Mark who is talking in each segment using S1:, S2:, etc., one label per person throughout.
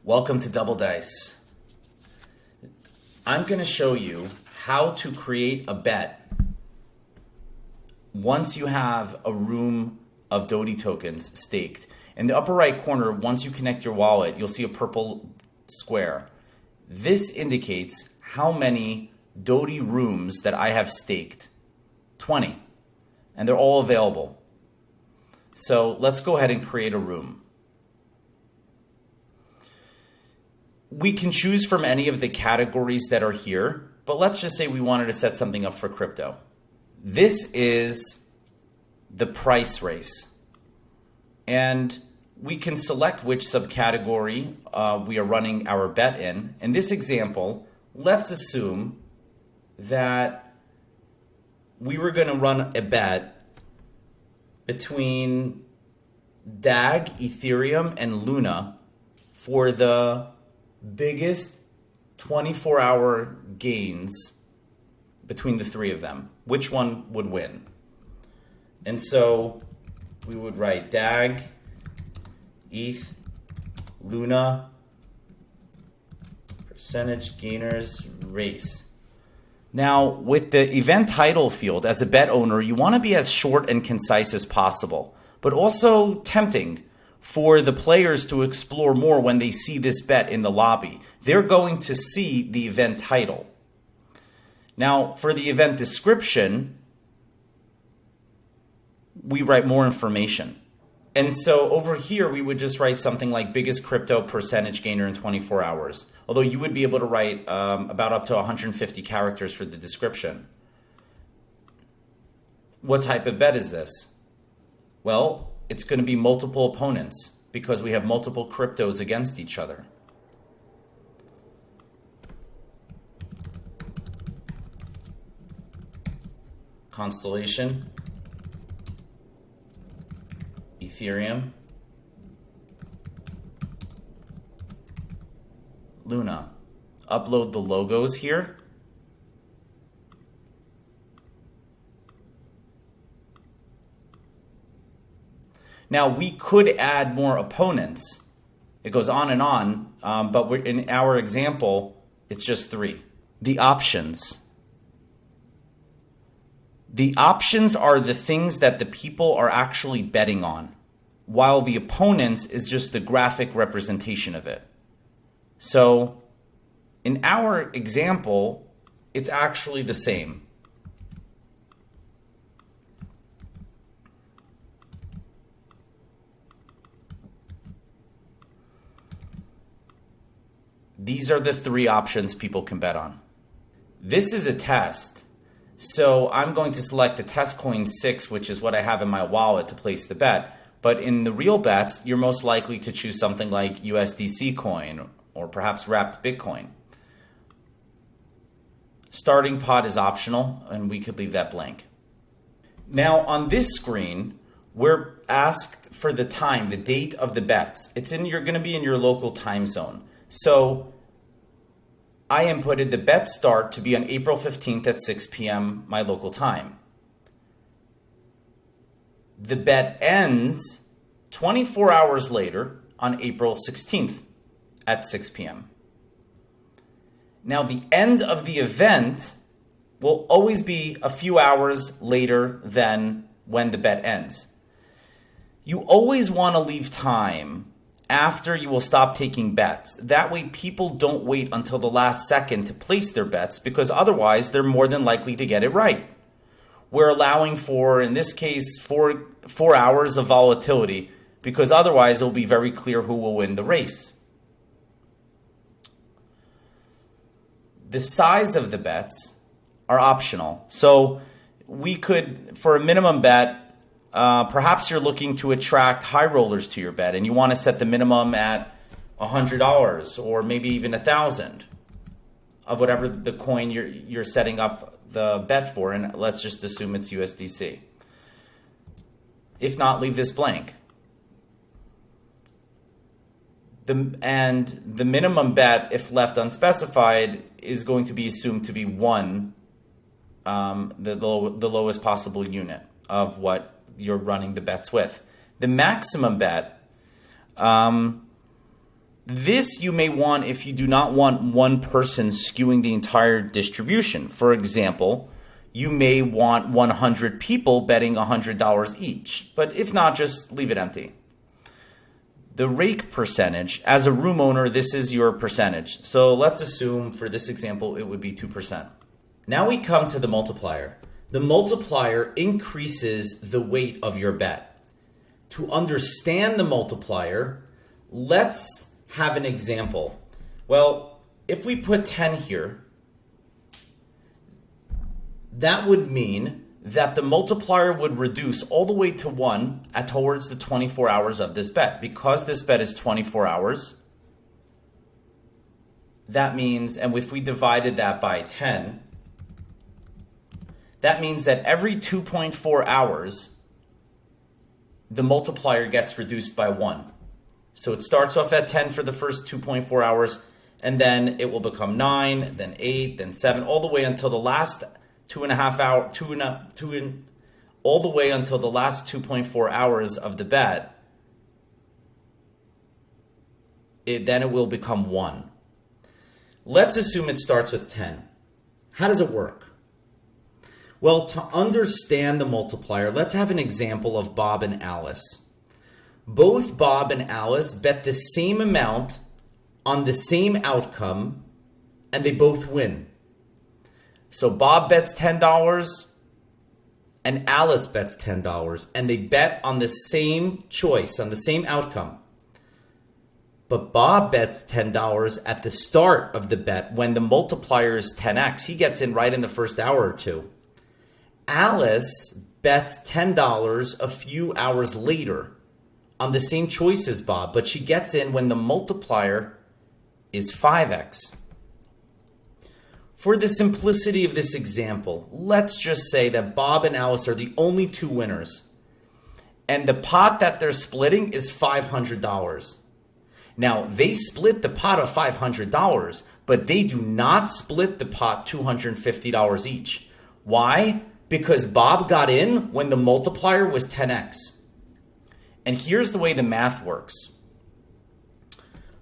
S1: Welcome to DoubleDice. I'm going to show you how to create a bet once you have a room of Dodi tokens staked. In the upper right corner, once you connect your wallet, you'll see a purple square. This indicates how many Dodi rooms that I have staked. 20. And they're all available. So let's go ahead and create a room. We can choose from any of the categories that are here, but let's just say we wanted to set something up for crypto. This is the price race. And we can select which subcategory we are running our bet in. In this example, let's assume that we were going to run a bet between DAG, Ethereum, and Luna for the biggest 24-hour gains between the three of them. Which one would win? And so we would write DAG, ETH, Luna, percentage gainers race. Now, with the event title field, as a bet owner, you want to be as short and concise as possible, but also tempting for the players to explore more when they see this bet in the lobby. They're going to see the event title. Now, for the event description, we write more information. And so over here, we would just write something like biggest crypto percentage gainer in 24 hours. Although you would be able to write about up to 150 characters for the description. What type of bet is this? Well, it's going to be multiple opponents because we have multiple cryptos against each other. Constellation, Ethereum, Luna. Upload the logos here. Now, we could add more opponents. It goes on and on, but in our example, it's just 3. The options. The options are the things that the people are actually betting on, while the opponents is just the graphic representation of it. So, in our example, it's actually the same. These are the 3 options people can bet on. This is a test. So I'm going to select the test coin 6, which is what I have in my wallet to place the bet. But in the real bets, you're most likely to choose something like USDC coin or perhaps wrapped Bitcoin. Starting pot is optional, and we could leave that blank. Now on this screen, we're asked for the time, the date of the bets. You're going to be in your local time zone. So I inputted the bet start to be on April 15th at 6 p.m. my local time. The bet ends 24 hours later on April 16th at 6 p.m. Now, the end of the event will always be a few hours later than when the bet ends. You always want to leave time after you will stop taking bets. That way people don't wait until the last second to place their bets, because otherwise they're more than likely to get it right. We're allowing for, in this case, 4 hours of volatility, because otherwise it'll be very clear who will win the race. The size of the bets are optional. So we could, for a minimum bet, perhaps you're looking to attract high rollers to your bet and you want to set the minimum at $100 or maybe even $1,000 of whatever the coin you're setting up the bet for, and let's just assume it's USDC. If not, leave this blank. And the minimum bet, if left unspecified, is going to be assumed to be 1, the lowest possible unit of what you're running the bets with. The maximum bet This you may want if you do not want one person skewing the entire distribution. For example, you may want 100 people betting $100 each, but if not, just leave it empty. The rake percentage, as a room owner, this is your percentage. So let's assume for this example, it would be 2%. Now we come to the multiplier. The multiplier increases the weight of your bet. To understand the multiplier, let's have an example. Well, if we put 10 here, that would mean that the multiplier would reduce all the way to 1 towards the 24 hours of this bet. Because this bet is 24 hours, that means, and if we divided that by 10, that means that every 2.4 hours, the multiplier gets reduced by 1. So it starts off at 10 for the first 2.4 hours, and then it will become 9, then 8, then 7, all the way until the last 2.5 hours, all the way until the last 2.4 hours of the bet. Then it will become 1. Let's assume it starts with 10. How does it work? Well, to understand the multiplier, let's have an example of Bob and Alice. Both Bob and Alice bet the same amount on the same outcome, and they both win. So Bob bets $10 and Alice bets $10, and they bet on the same choice, on the same outcome. But Bob bets $10 at the start of the bet when the multiplier is 10x. He gets in right in the first hour or two. Alice bets $10 a few hours later on the same choice as Bob, but she gets in when the multiplier is 5x. For the simplicity of this example, let's just say that Bob and Alice are the only two winners, and the pot that they're splitting is $500. Now, they split the pot of $500, but they do not split the pot $250 each. Why? Because Bob got in when the multiplier was 10x. And here's the way the math works.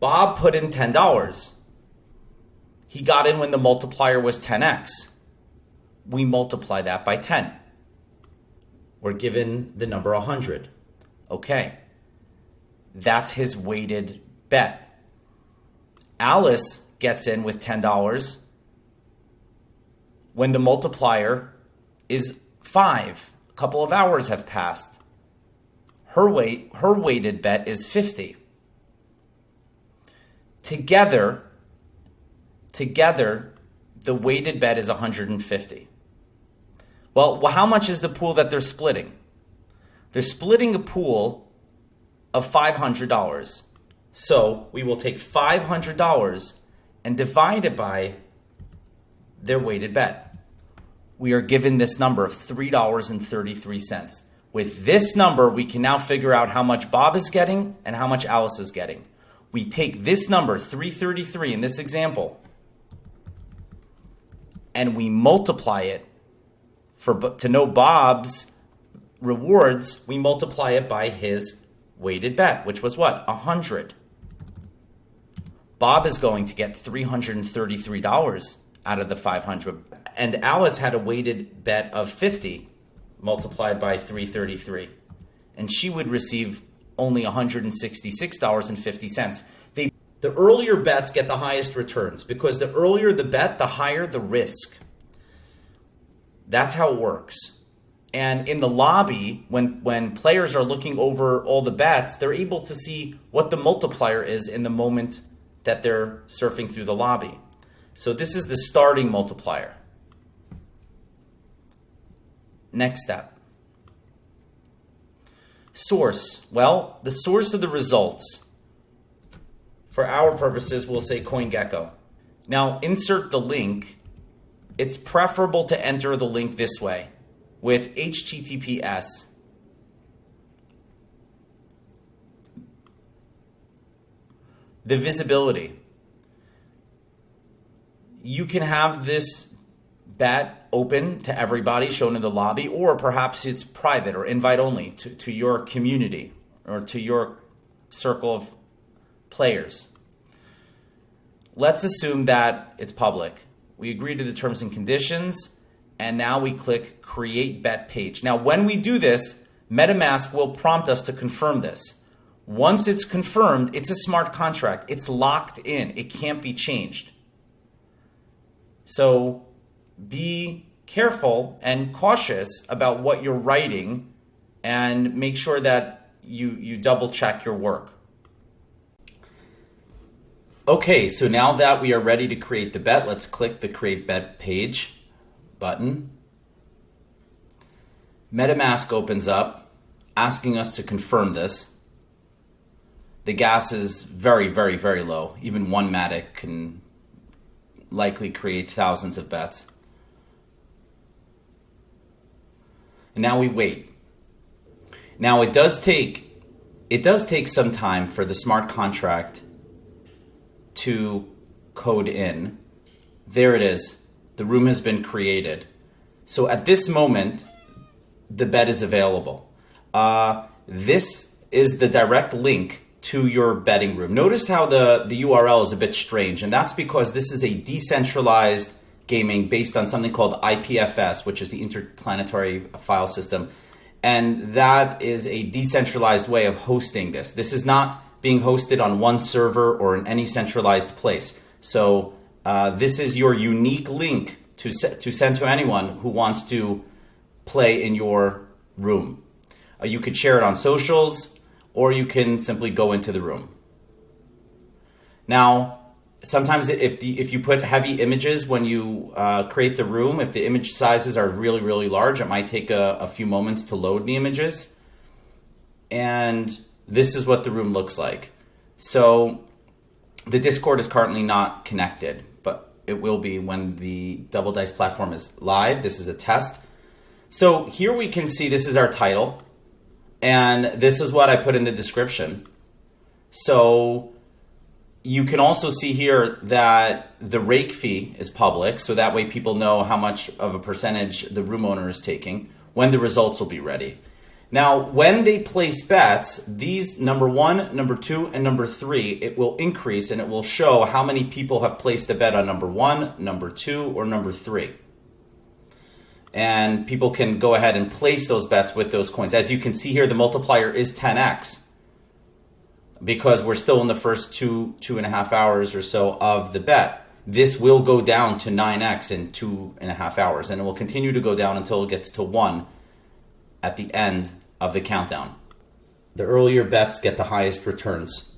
S1: Bob put in $10. He got in when the multiplier was 10x. We multiply that by 10. We're given the number 100. Okay. That's his weighted bet. Alice gets in with $10 when the multiplier is 5. A couple of hours have passed. Her weighted bet is 50. Together, the weighted bet is 150. Well, how much is the pool that they're splitting? They're splitting a pool of $500. So we will take $500 and divide it by their weighted bet. We are given this number of $3.33. With this number, we can now figure out how much Bob is getting and how much Alice is getting. We take this number, 333 in this example, and we multiply it to know Bob's rewards. We multiply it by his weighted bet, which was what? 100. Bob is going to get $333 out of the 500, and Alice had a weighted bet of 50 multiplied by 333, and she would receive only $166.50. The earlier bets get the highest returns because the earlier the bet, the higher the risk. That's how it works. And in the lobby, when players are looking over all the bets, they're able to see what the multiplier is in the moment that they're surfing through the lobby. So this is the starting multiplier. Next step. Source. Well, the source of the results, for our purposes, we'll say CoinGecko. Now, insert the link. It's preferable to enter the link this way with HTTPS. The visibility. You can have this bet open to everybody, shown in the lobby, or perhaps it's private or invite only to your community or to your circle of players. let's assume that it's public. We agree to the terms and conditions, and now we click Create Bet Page. Now, when we do this, MetaMask will prompt us to confirm this. Once it's confirmed, it's a smart contract. It's locked in. It can't be changed. So be careful and cautious about what you're writing, and make sure that you double check your work. Okay, so now that we are ready to create the bet, let's click the Create Bet Page button. MetaMask opens up, asking us to confirm this. The gas is very, very, very low. Even one Matic can likely create thousands of bets. And now we wait. Now it does take some time for the smart contract to code in. There it is. The room has been created. So at this moment, the bet is available. This is the direct link to your betting room. Notice how the URL is a bit strange, and that's because this is a decentralized gaming based on something called IPFS, which is the Interplanetary File System. And that is a decentralized way of hosting this. This is not being hosted on one server or in any centralized place. So this is your unique link to send to anyone who wants to play in your room. You could share it on socials, or you can simply go into the room. Now, sometimes if you put heavy images when you create the room, if the image sizes are really, really large, it might take a few moments to load the images. And this is what the room looks like. So the Discord is currently not connected, but it will be when the DoubleDice platform is live. This is a test. So here we can see this is our title, and this is what I put in the description. So you can also see here that the rake fee is public, so that way people know how much of a percentage the room owner is taking, when the results will be ready. Now, when they place bets, these number 1, number 2, and number 3, it will increase, and it will show how many people have placed a bet on number 1, number 2, or number 3. And people can go ahead and place those bets with those coins. As you can see here, the multiplier is 10x because we're still in the first 2.5 hours or so of the bet. This will go down to 9x in 2.5 hours, and it will continue to go down until it gets to 1 at the end of the countdown. The earlier bets get the highest returns.